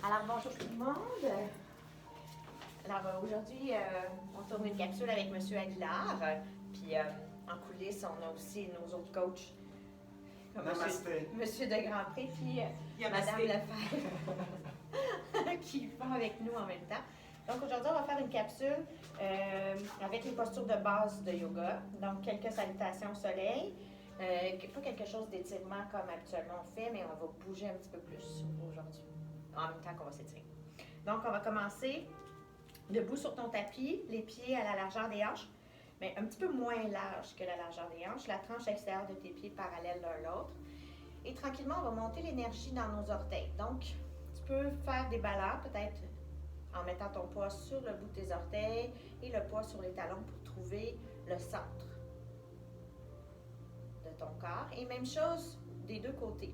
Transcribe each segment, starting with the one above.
Alors, bonjour tout le monde. Alors, aujourd'hui, on tourne une capsule avec M. Aguilar. Puis, en coulisses, on a aussi nos autres coachs, comme Monsieur de Grandpré, puis Madame Lefebvre, qui font avec nous en même temps. Donc, aujourd'hui, on va faire une capsule avec les postures de base de yoga. Donc, quelques salutations au soleil. Pas quelque chose d'étirement comme habituellement on fait, mais on va bouger un petit peu plus aujourd'hui, en même temps qu'on va s'étirer. Donc, on va commencer debout sur ton tapis, les pieds à la largeur des hanches, mais un petit peu moins large que la largeur des hanches, la tranche extérieure de tes pieds parallèle l'un l'autre. Et tranquillement, on va monter l'énergie dans nos orteils. Donc, tu peux faire des ballons, peut-être en mettant ton poids sur le bout de tes orteils et le poids sur les talons pour trouver le centre de ton corps. Et même chose des deux côtés.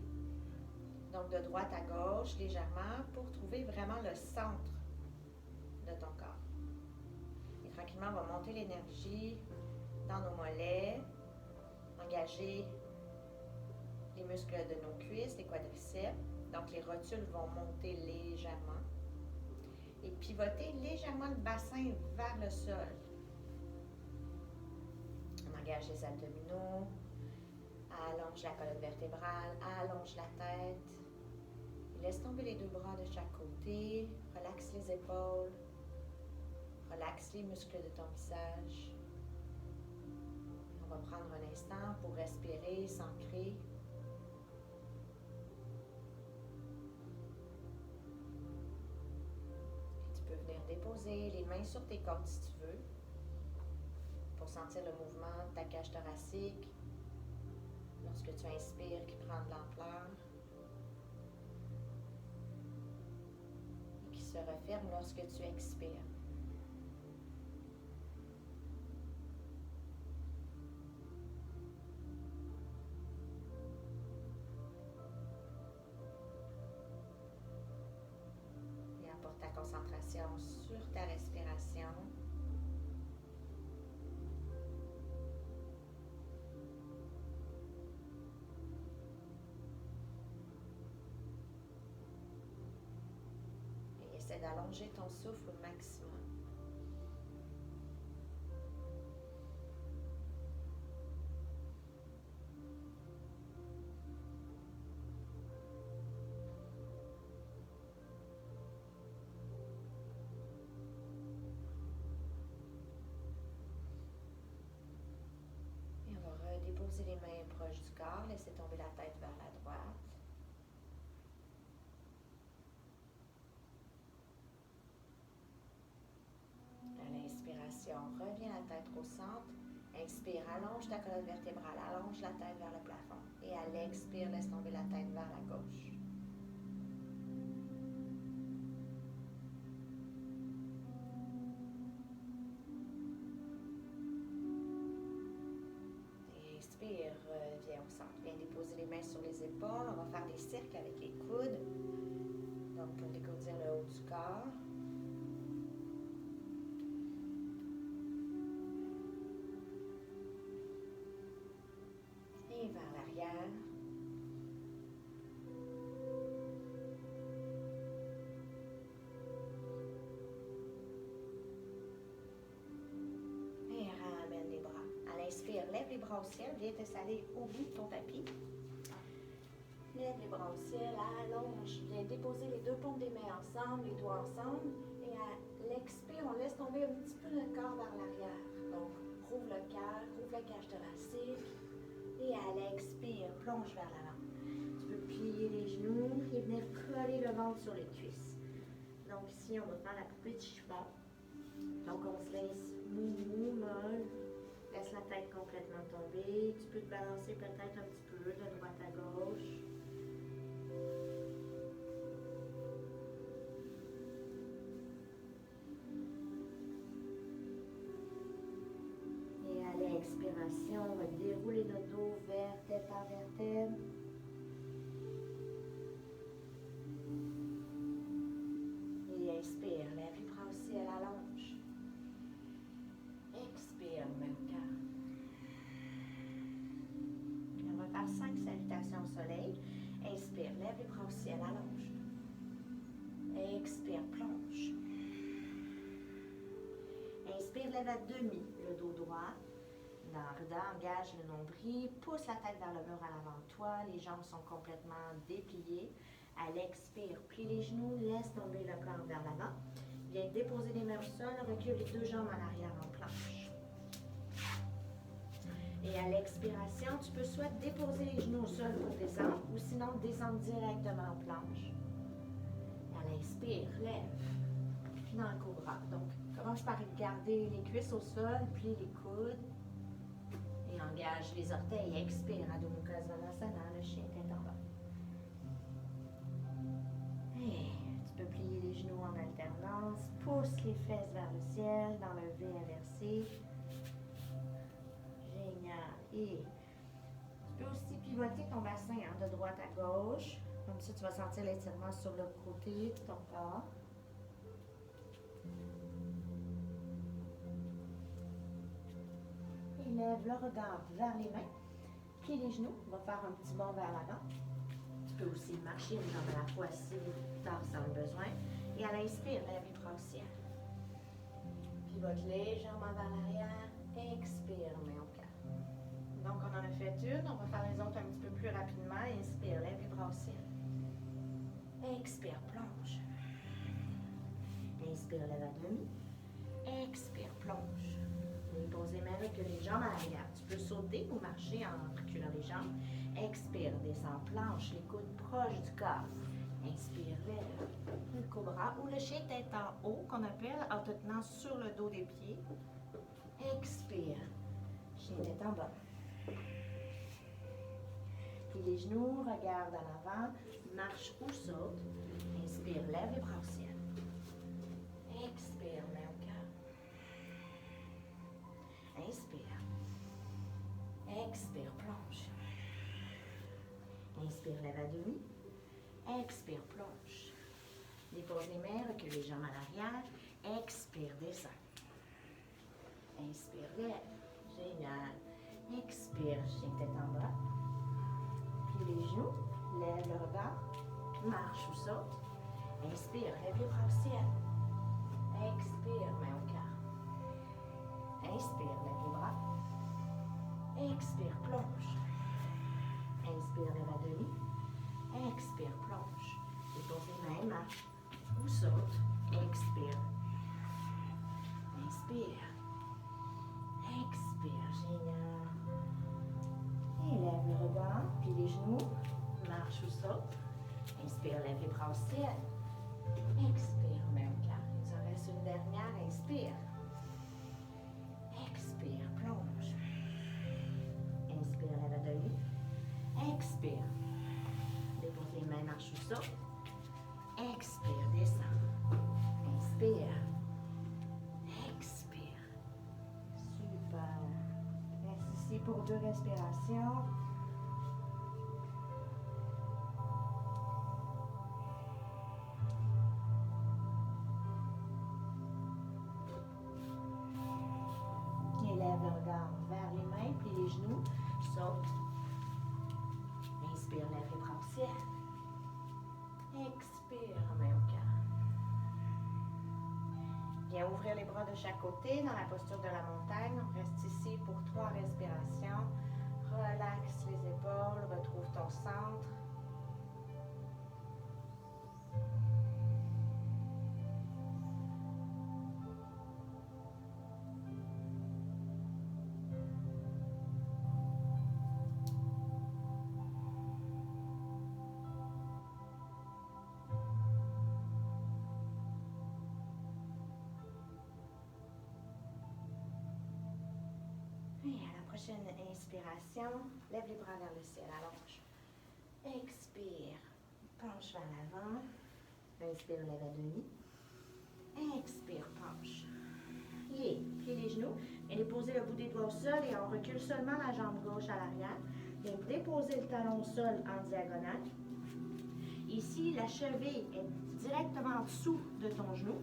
Donc, de droite à gauche, légèrement, pour trouver vraiment le centre de ton corps. Et tranquillement, on va monter l'énergie dans nos mollets, engager les muscles de nos cuisses, les quadriceps. Donc, les rotules vont monter légèrement. Et pivoter légèrement le bassin vers le sol. On engage les abdominaux, allonge la colonne vertébrale, allonge la tête. Et laisse tomber les deux bras de chaque côté. Relaxe les épaules. Relaxe les muscles de ton visage. On va prendre un instant pour respirer, s'ancrer. Tu peux venir déposer les mains sur tes côtes si tu veux, pour sentir le mouvement de ta cage thoracique. Lorsque tu inspires, qui prend de l'ampleur. Et qui se referme lorsque tu expires. Apporte ta concentration sur ta respiration. Et essaie d'allonger ton souffle au maximum. Déposer les mains proches du corps, laissez tomber la tête vers la droite. À l'inspiration, reviens la tête au centre. Inspire, allonge ta colonne vertébrale, allonge la tête vers le plafond. Et à l'expire, laisse tomber la tête vers la gauche. Inspire, reviens au centre. Viens déposer les mains sur les épaules. On va faire des cercles avec les coudes. Donc, pour dégourdir le haut du corps. Et vers l'arrière. Et ramène les bras. À l'inspire, lève les bras au ciel. Viens t'installer au bout de ton tapis. Lève les bras au ciel, allonge. Viens déposer les deux paumes des mains ensemble, les doigts ensemble. Et à l'expire, on laisse tomber un petit peu le corps vers l'arrière. Donc, rouvre le cœur, rouvre la cage thoracique. Et à l'expire, plonge vers l'avant. Tu peux plier les genoux et venir coller le ventre sur les cuisses. Donc ici, on va faire la poupée de chiffon. Donc on se laisse mou, molle. Laisse la tête complètement tomber. Tu peux te balancer peut-être un petit peu de droite à gauche. Et à l'expiration, on va dérouler notre dos vertèbre par vertèbre. Et inspire, lève les bras au ciel, allonge. Expire, même cœur. On va faire 5 salutations au soleil. Inspire, lève les bras au ciel, allonge. Inspire, lève à demi le dos droit. Dans Rida, engage le nombril, pousse la tête vers le mur à l'avant de toi, les jambes sont complètement dépliées. À l'expire, plie les genoux, laisse tomber le corps vers l'avant. Viens déposer les mains au sol, recule les deux jambes en arrière en planche. Et à l'expiration, tu peux soit déposer les genoux au sol pour descendre ou sinon descendre directement en planche. Et à l'inspire, lève. Puis dans le cobra. Donc, commence par garder les cuisses au sol, plie les coudes. Et engage les orteils. Expire, Adho Mukha Svanasana, le chien tête en bas. Et tu peux plier les genoux en alternance. Pousse les fesses vers le ciel dans le V inversé. Génial. Et tu peux aussi pivoter ton bassin de droite à gauche. Comme ça, tu vas sentir l'étirement sur le côté de ton corps. Et lève le regard vers les mains. Plie les genoux. On va faire un petit bond vers l'avant. Tu peux aussi marcher une jambe à la fois si tu en ressens le besoin. Et à l'inspire, lève les bras au ciel. Pivote légèrement vers l'arrière. Expire, main au cœur. Donc, on en a fait une. On va faire les autres un petit peu plus rapidement. Inspire, lève les bras au ciel. Expire, plonge. Inspire, lève à demi. Expire, plonge. Pose les mains, recule les jambes à l'arrière. Tu peux sauter ou marcher en reculant les jambes. Expire, descends, planche, les coudes proches du corps. Inspire, lève. Le cobra ou le chien tête en haut qu'on appelle en te tenant sur le dos des pieds. Expire. Chien tête en bas. Puis les genoux, regarde en avant, marche ou saute. Inspire, lève les bras au ciel. Expire, main au cœur. Inspire. Expire, plonge. Inspire, lève à demi. Expire, plonge. Dépose les mains, recule les jambes à l'arrière. Expire, descend. Inspire, lève. Génial. Expire, chien tête en bas. Plie les genoux, lève le regard, marche ou saute. Inspire, lève les bras au ciel. Expire, main au cœur. Inspire, lève les bras. Expire, plonge. Inspire, lève à demi. Expire, plonge. Dépose les mains, marche ou saute. Expire. Inspire. Expire, génial. Et lève le regard, puis les genoux, marche ou saute. Inspire, lève les bras au ciel. Expire, main au cœur. Il en reste une dernière, inspire. Expire, plonge. Inspire, lève à demi. Expire. Dépose les mains, marche ou saute. Expire, descend. Inspire. Expire. Super. Reste ici pour 2 respirations. Élève le regard vers les mains, puis les genoux. Saute. Inspire, lève les bras au ciel. Expire, main au cœur. Viens ouvrir les bras de chaque côté dans la posture de la montagne. On reste ici pour 3 respirations. Relaxe les épaules, retrouve ton centre. Et à la prochaine inspiration, lève les bras vers le ciel, allonge. Expire, penche vers l'avant. Inspire, lève à demi. Expire, penche. Plie les genoux. Et déposer le bout des doigts au sol et on recule seulement la jambe gauche à l'arrière. Viens déposer le talon au sol en diagonale. Ici, la cheville est directement en dessous de ton genou.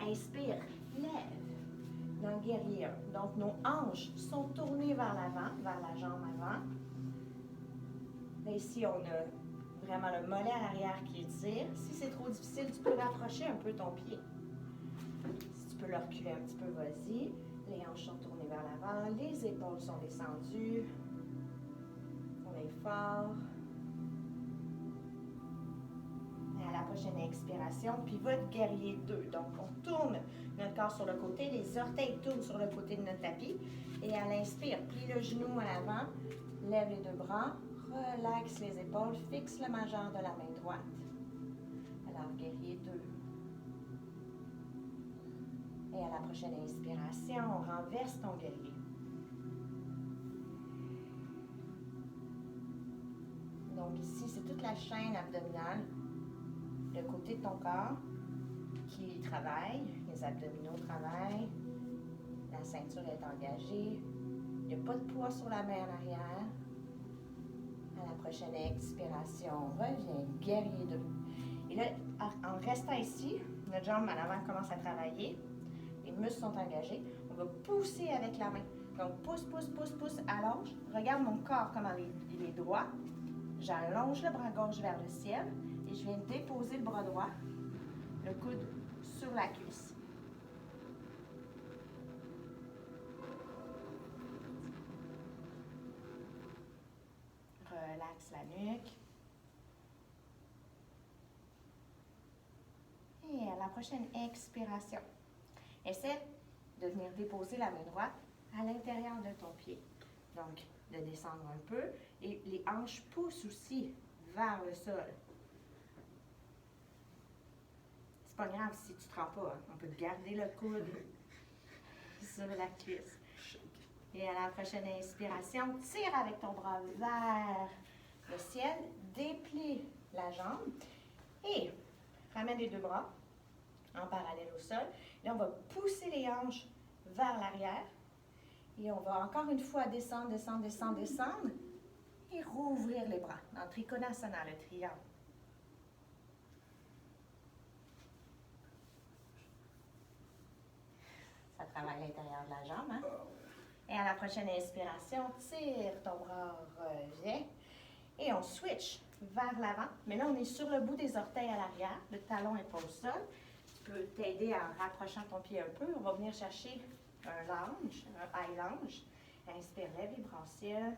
Inspire, lève. Dans le guerrier 1. Donc, nos hanches sont tournées vers l'avant, vers la jambe avant. Là, ici, on a vraiment le mollet à l'arrière qui étire. Si c'est trop difficile, tu peux rapprocher un peu ton pied. Si tu peux le reculer un petit peu, vas-y. Les hanches sont tournées vers l'avant, les épaules sont descendues. On est fort. Et à la prochaine expiration, pivote guerrier 2. Donc, on tourne notre corps sur le côté, les orteils tournent sur le côté de notre tapis. Et à l'inspire, plie le genou à l'avant, lève les deux bras, relaxe les épaules, fixe le majeur de la main droite. Alors, guerrier 2. Et à la prochaine inspiration, on renverse ton guerrier. Donc ici, c'est toute la chaîne abdominale, le côté de ton corps qui travaille, les abdominaux travaillent, la ceinture est engagée, il n'y a pas de poids sur la main en arrière. À la prochaine expiration, on revient, guerrier 2. Et là, en restant ici, notre jambe en avant commence à travailler, les muscles sont engagés, on va pousser avec la main. Donc pousse, pousse, pousse, pousse, allonge. Regarde mon corps comment il est droit. J'allonge le bras gauche vers le ciel et je viens déposer le bras droit, le coude sur la cuisse. Relaxe la nuque. Et à la prochaine expiration, essaie de venir déposer la main droite à l'intérieur de ton pied. Donc, de descendre un peu et les hanches poussent aussi vers le sol. C'est pas grave si tu ne te rends pas, hein. On peut garder le coude sur la cuisse. Et à la prochaine inspiration, tire avec ton bras vers le ciel, déplie la jambe et ramène les deux bras en parallèle au sol. Là, on va pousser les hanches vers l'arrière. Et on va encore une fois descendre, descendre, descendre, descendre et rouvrir les bras dans Trikonasana, le triangle. Ça travaille à l'intérieur de la jambe, hein? Et à la prochaine inspiration, tire ton bras, reviens. Et on switch vers l'avant. Mais là, on est sur le bout des orteils à l'arrière. Le talon n'est pas au sol. Tu peux t'aider en rapprochant ton pied un peu. On va venir chercher un lunge, un high lunge. Inspire, lève les bras au ciel.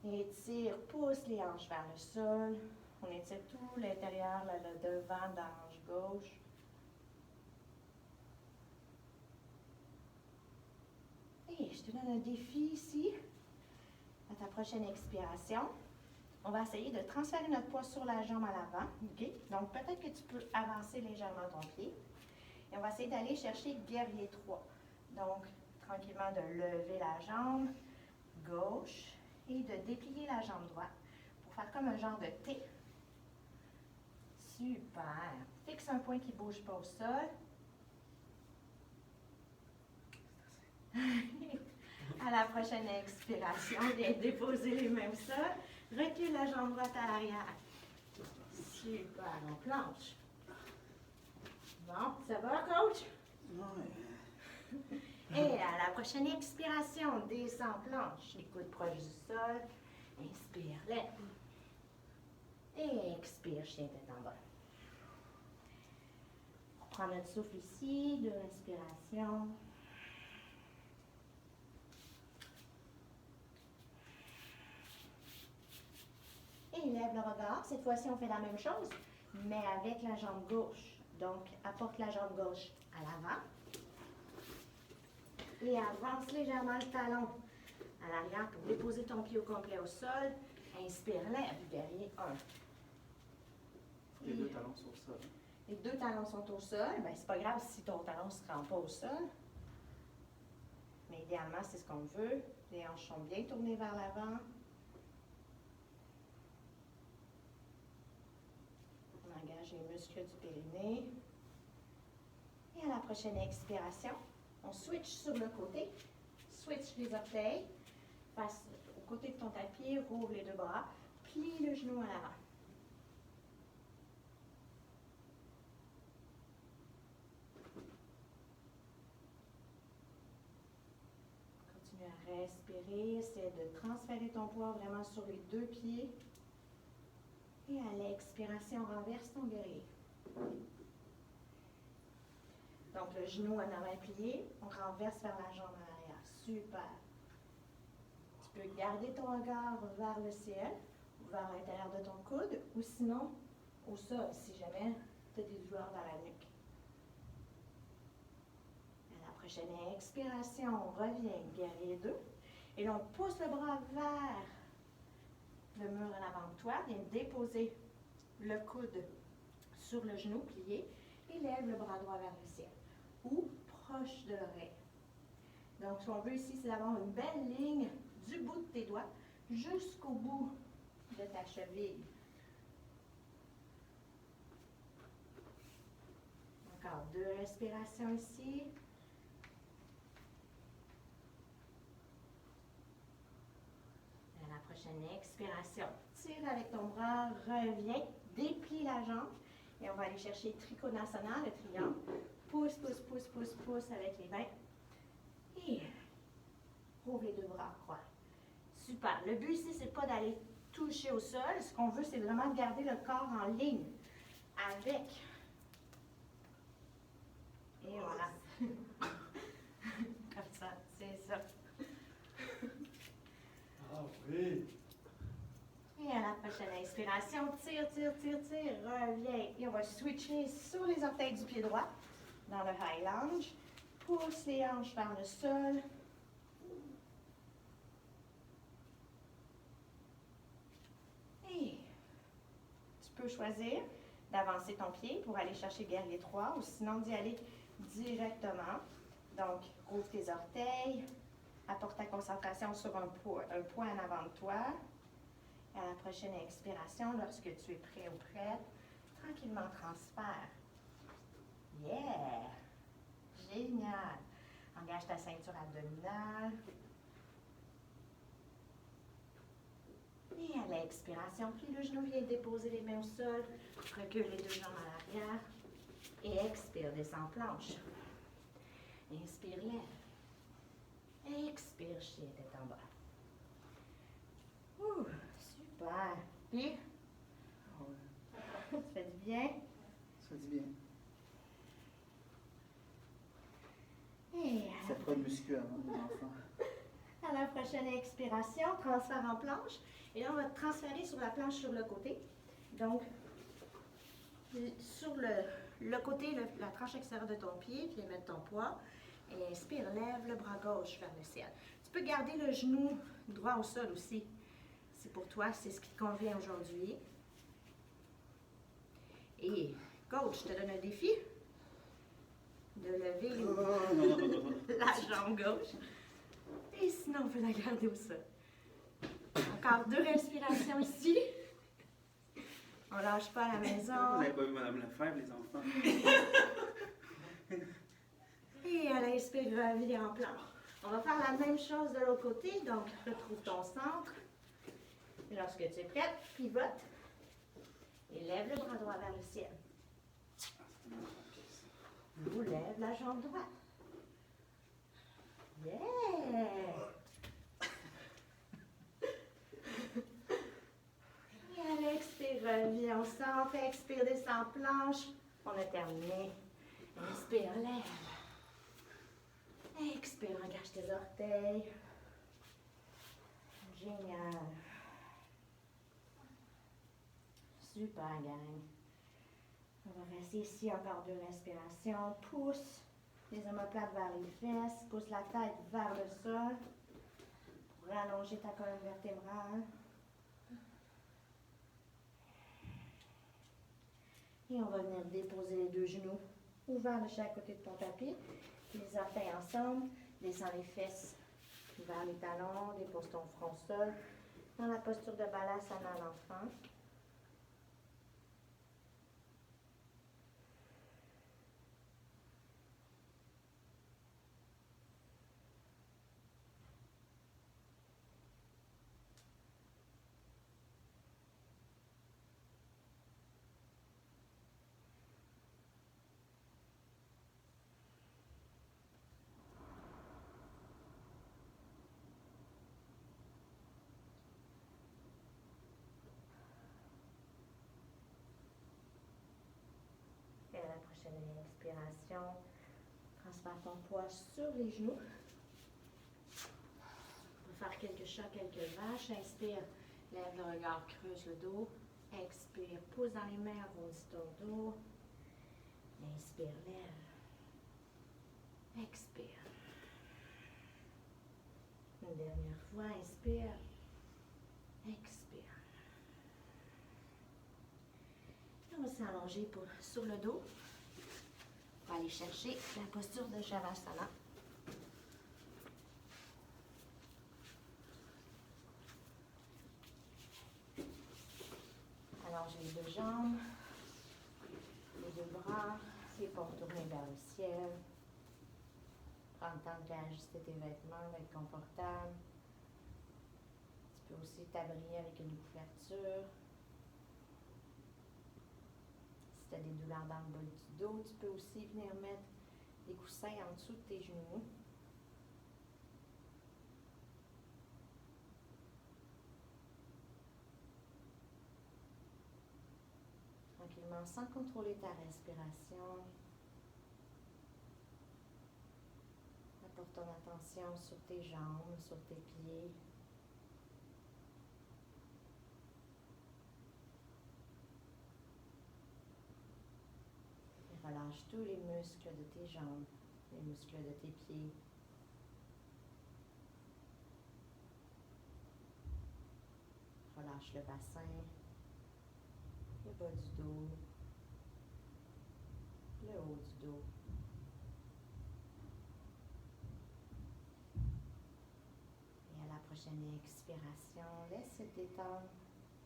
Et étire, pousse les hanches vers le sol. On étire tout l'intérieur, le devant de la hanche gauche. Et je te donne un défi ici. À ta prochaine expiration, on va essayer de transférer notre poids sur la jambe à l'avant. Okay? Donc, peut-être que tu peux avancer légèrement ton pied. Et on va essayer d'aller chercher guerrier 3. Donc, tranquillement de lever la jambe gauche et de déplier la jambe droite pour faire comme un genre de T. Super. Fixe un point qui ne bouge pas au sol. À la prochaine expiration, viens déposer les mains au sol. Recule la jambe droite à l'arrière. Super, on planche. Bon, ça va, coach? Oui. Et à la prochaine expiration, descends, planche. Les coudes proches du sol. Inspire, lève. Et expire, chien tête en bas. On prend notre souffle ici, 2 respirations. Et lève le regard. Cette fois-ci, on fait la même chose, mais avec la jambe gauche. Donc, apporte la jambe gauche à l'avant. Et avance légèrement le talon à l'arrière pour déposer ton pied au complet au sol. Inspire, lève, guerrier 1. Les deux talons sur le sol. Les 2 talons sont au sol. Ben, c'est pas grave si ton talon ne se rend pas au sol. Mais idéalement, c'est ce qu'on veut. Les hanches sont bien tournées vers l'avant. On engage les muscles du périnée. Et à la prochaine expiration, on switch sur le côté. Switch les orteils. Face au côté de ton tapis, rouvre les 2 bras. Plie le genou à l'avant. Continue à respirer. Essaie de transférer ton poids vraiment sur les 2 pieds. Et à l'expiration, renverse ton guerrier. Donc, le genou en avant plié, on renverse vers la jambe en arrière. Super. Tu peux garder ton regard vers le ciel, ou vers l'intérieur de ton coude, ou sinon au sol, si jamais tu as des douleurs dans la nuque. À la prochaine expiration, on revient, guerrier 2. Et là, on pousse le bras vers le mur en avant de toi. Viens déposer le coude sur le genou plié et lève le bras droit vers le ciel ou proche de l'oreille. Donc, ce qu'on veut ici, c'est d'avoir une belle ligne du bout de tes doigts jusqu'au bout de ta cheville. Encore 2 respirations ici. À la prochaine expiration, tire avec ton bras, reviens, déplie la jambe et on va aller chercher Trikonasana, le triangle. Pousse, pousse, pousse, pousse, pousse avec les mains. Et ouvre les 2 bras, croix. Super. Le but ici, c'est pas d'aller toucher au sol. Ce qu'on veut, c'est vraiment de garder le corps en ligne avec. Et voilà. Comme ça, c'est ça. Ah oui! Et à la prochaine inspiration, tire, tire, tire, tire, reviens. Et on va switcher sur les orteils du pied droit dans le high lunge. Pousse les hanches vers le sol. Et tu peux choisir d'avancer ton pied pour aller chercher guerrier 3 ou sinon d'y aller directement. Donc, ouvre tes orteils, apporte ta concentration sur un point en avant de toi. À la prochaine expiration, lorsque tu es prêt ou prête, tranquillement transfère. Yeah! Génial! Engage ta ceinture abdominale. Et à l'expiration, plie le genou, viens déposer les mains au sol, recule les 2 jambes à l'arrière. Et expire, descends planche. Inspire, lève. Expire, chien, tête en bas. Ouh, super. Puis, Ah ouais. tu fais du bien. Ça dit bien. Et Ça fera de muscu avant, les enfants. à la prochaine expiration, transfert en planche. Et là, on va te transférer sur la planche sur le côté. Donc, sur le côté, la tranche extérieure de ton pied, viens mettre ton poids. Et inspire, lève le bras gauche vers le ciel. Tu peux garder le genou droit au sol aussi. C'est pour toi, c'est ce qui te convient aujourd'hui. Et coach, je te donne un défi de lever la jambe gauche. Et sinon, on peut la garder au sol. Encore 2 respirations ici. On lâche pas à la maison. Vous n'avez pas vu Madame Lefebvre, les enfants? Et à l'inspire, reviens en planche. On va faire la même chose de l'autre côté. Donc, retrouve ton centre. Et lorsque tu es prête, pivote. Et lève le bras droit vers le ciel. Vous lève la jambe droite. Yeah! Et à l'expire, reviens au centre. Expire, descends planche. On a terminé. Inspire, lève. Expire, engage tes orteils. Génial. Super, gang. On va rester ici encore 2 respirations. Pousse les omoplates vers les fesses. Pousse la tête vers le sol pour rallonger ta colonne vertébrale. Et on va venir déposer les 2 genoux ouverts de chaque côté de ton tapis. Les orteils ensemble. Descends les fesses vers les talons. Dépose ton front au sol. Dans la posture de Balasana à l'enfant. Et à la prochaine expiration, Transfère ton poids sur les genoux. On va faire quelques chats, quelques vaches. Inspire, lève le regard, creuse le dos. Expire, pousse dans les mains, arrondis ton dos. Inspire, lève. Expire. Une dernière fois, inspire. Expire. Et on va s'allonger sur le dos. On va aller chercher la posture de Shavasana. Allonger les deux jambes, les deux bras, les paumes tournées vers le ciel. Prends le temps de réajuster tes vêtements, d'être confortable. Tu peux aussi t'abriter avec une couverture. Si tu as des douleurs dans le bas du dos, tu peux aussi venir mettre des coussins en dessous de tes genoux. Tranquillement, sans contrôler ta respiration. Apporte ton attention sur tes jambes, sur tes pieds. Et relâche tous les muscles de tes jambes, les muscles de tes pieds. Relâche le bassin, le bas du dos, le haut du dos. Et à la prochaine expiration, laisse te détendre,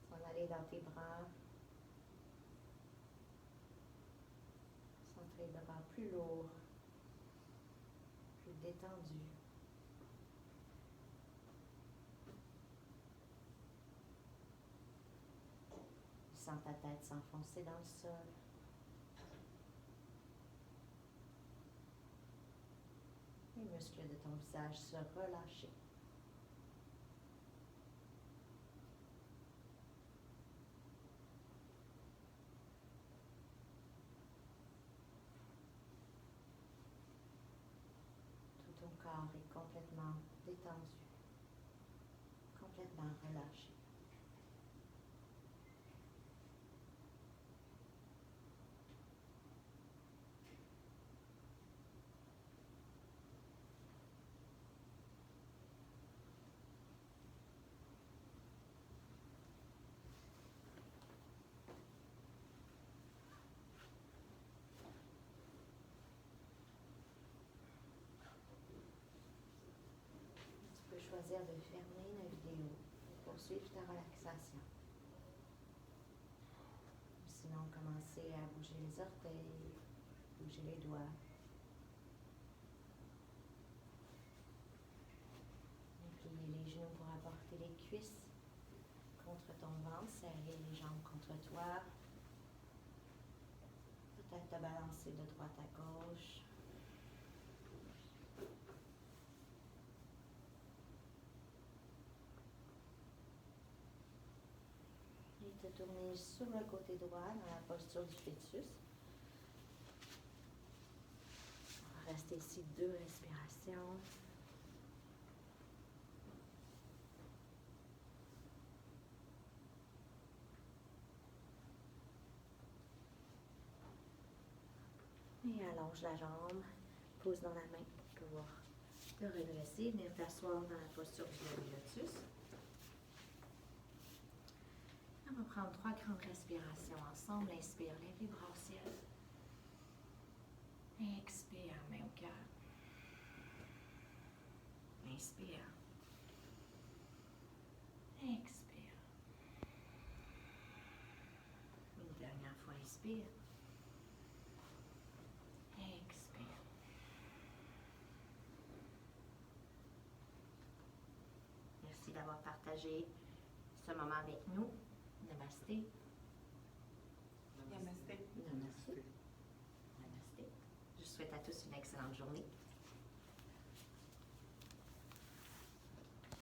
s'en aller dans tes bras. Sens les bras plus lourds, plus détendus. Sens ta tête s'enfoncer dans le sol. Les muscles de ton visage se relâcher. Tout ton corps est complètement détendu, complètement relâché. Tu peux choisir de fermer la vidéo et poursuivre ta relaxation. Sinon, commencer à bouger les orteils, bouger les doigts. Plier les genoux pour apporter les cuisses contre ton ventre, serrer les jambes contre toi. Peut-être te balancer de droite à gauche. Et te tourner sur le côté droit dans la posture du fœtus. On va rester ici 2 respirations. Et allonge la jambe, pose dans la main pour te redresser, venir t'asseoir dans la posture du lotus. On va prendre 3 grandes respirations ensemble. Inspire, lève les bras au ciel. Expire, main au cœur. Inspire. Expire. Une dernière fois, inspire. Expire. Merci d'avoir partagé ce moment avec nous. Namasté. Namasté. Namasté. Namasté. Je vous souhaite à tous une excellente journée.